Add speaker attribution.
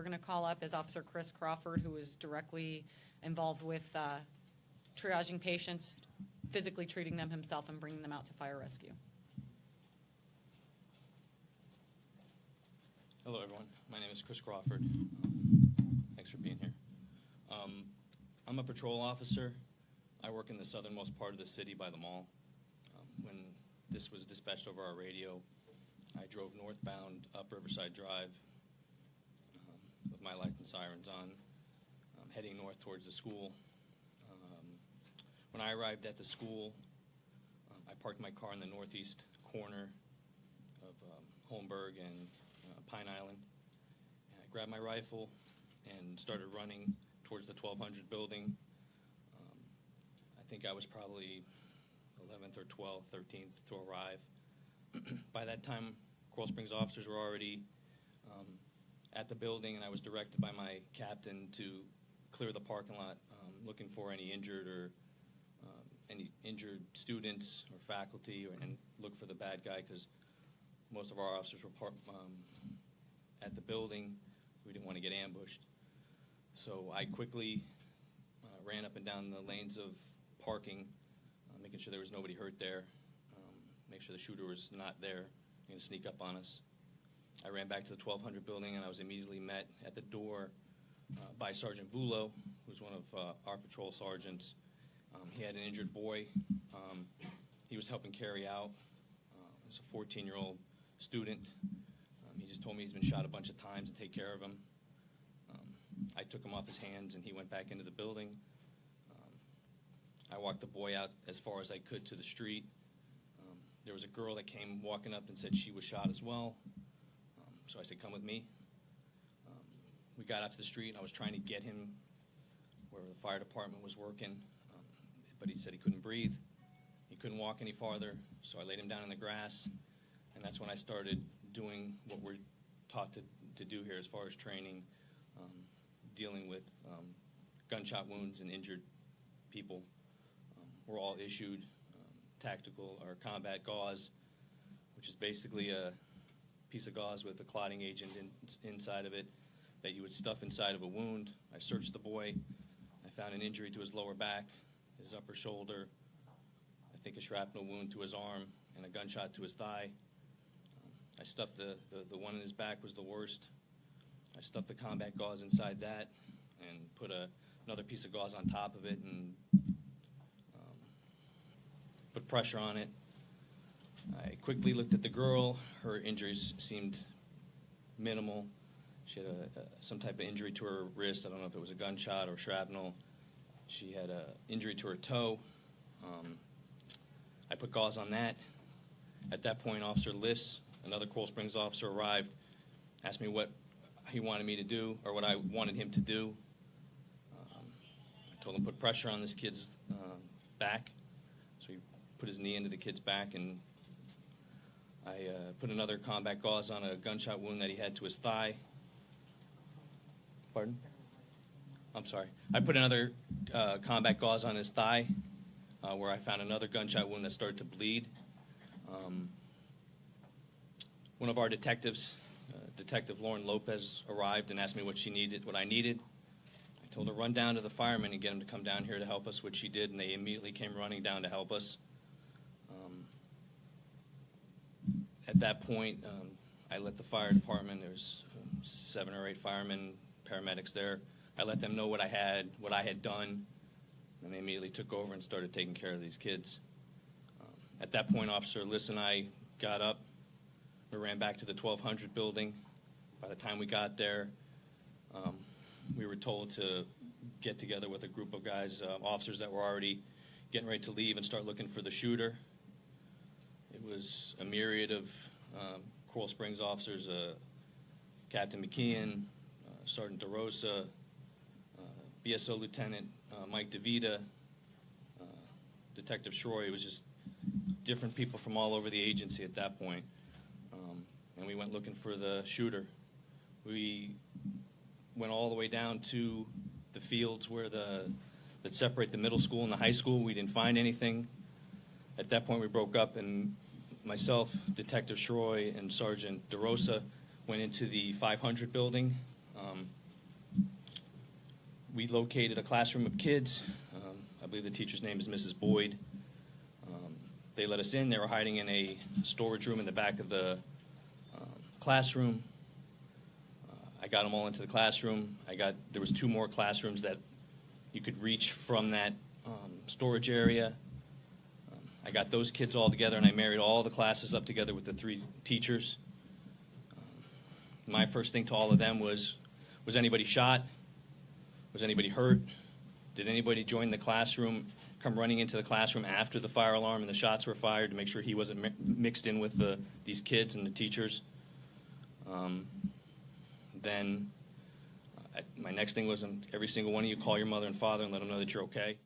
Speaker 1: We're going to call up is Officer Chris Crawford, who is directly involved with triaging patients, physically treating them himself, and bringing them out to fire rescue.
Speaker 2: Hello, everyone. My name is Chris Crawford. Thanks for being here. I'm a patrol officer. I work in the southernmost part of the city by the mall. When this was dispatched over our radio, I drove northbound up Riverside Drive with my lights and sirens on, heading north towards the school. When I arrived at the school, I parked my car in the northeast corner of Holmberg and Pine Island. And I grabbed my rifle and started running towards the 1200 building. I think I was probably 11th or 12th, 13th to arrive. By that time, Coral Springs officers were already at the building, and I was directed by my captain to clear the parking lot, looking for any injured students or faculty, and look for the bad guy, because most of our officers were at the building. We didn't want to get ambushed. So I quickly ran up and down the lanes of parking, making sure there was nobody hurt there, make sure the shooter was not there, going to sneak up on us. I ran back to the 1200 building, and I was immediately met at the door by Sergeant Bulow, who's one of our patrol sergeants. He had an injured boy he was helping carry out. He was a 14-year-old student. He just told me he's been shot a bunch of times to take care of him. I took him off his hands, and he went back into the building. I walked the boy out as far as I could to the street. There was a girl that came walking up and said she was shot as well. So I said, come with me. We got out to the street, and I was trying to get him where the fire department was working, but he said he couldn't breathe. He couldn't walk any farther, so I laid him down in the grass, and that's when I started doing what we're taught to do here as far as training, dealing with gunshot wounds and injured people. We're all issued tactical or combat gauze, which is basically a piece of gauze with a clotting agent inside of it that you would stuff inside of a wound. I searched the boy. I found an injury to his lower back, his upper shoulder, I think a shrapnel wound to his arm, and a gunshot to his thigh. I stuffed the one in his back was the worst. I stuffed the combat gauze inside that and put another piece of gauze on top of it and put pressure on it. I quickly looked at the girl. Her injuries seemed minimal. She had some type of injury to her wrist. I don't know if it was a gunshot or shrapnel. She had an injury to her toe. I put gauze on that. At that point, Officer Liss, another Coral Springs officer, arrived, asked me what he wanted me to do, or what I wanted him to do. I told him put pressure on this kid's back. So he put his knee into the kid's back, and I put another combat gauze on a gunshot wound that he had to his thigh. Pardon? I'm sorry. I put another combat gauze on his thigh, where I found another gunshot wound that started to bleed. One of our detectives, Detective Lauren Lopez, arrived and asked me what I needed. I told her run down to the firemen and get them to come down here to help us, which she did, and they immediately came running down to help us. At that point, I let the fire department, there was 7 or 8 firemen, paramedics there. I let them know what I had done, and they immediately took over and started taking care of these kids. At that point, Officer Liss and I got up. We ran back to the 1200 building. By the time we got there, we were told to get together with a group of guys, officers that were already getting ready to leave and start looking for the shooter. It was a myriad of Coral Springs officers, Captain McKeon, Sergeant DeRosa, BSO Lieutenant Mike DeVita, Detective Shroy. It was just different people from all over the agency at that point. And we went looking for the shooter. We went all the way down to the fields where that separate the middle school and the high school. We didn't find anything. At that point, we broke up, and myself, Detective Shroy, and Sergeant DeRosa went into the 500 building. We located a classroom of kids. I believe the teacher's name is Mrs. Boyd. They let us in. They were hiding in a storage room in the back of the classroom. I got them all into the classroom. There was 2 more classrooms that you could reach from that storage area. I got those kids all together, and I married all the classes up together with the 3 teachers. My first thing to all of them was anybody shot? Was anybody hurt? Did anybody join the classroom, come running into the classroom after the fire alarm and the shots were fired to make sure he wasn't mixed in with these kids and the teachers? Then my next thing was every single one of you call your mother and father and let them know that you're okay.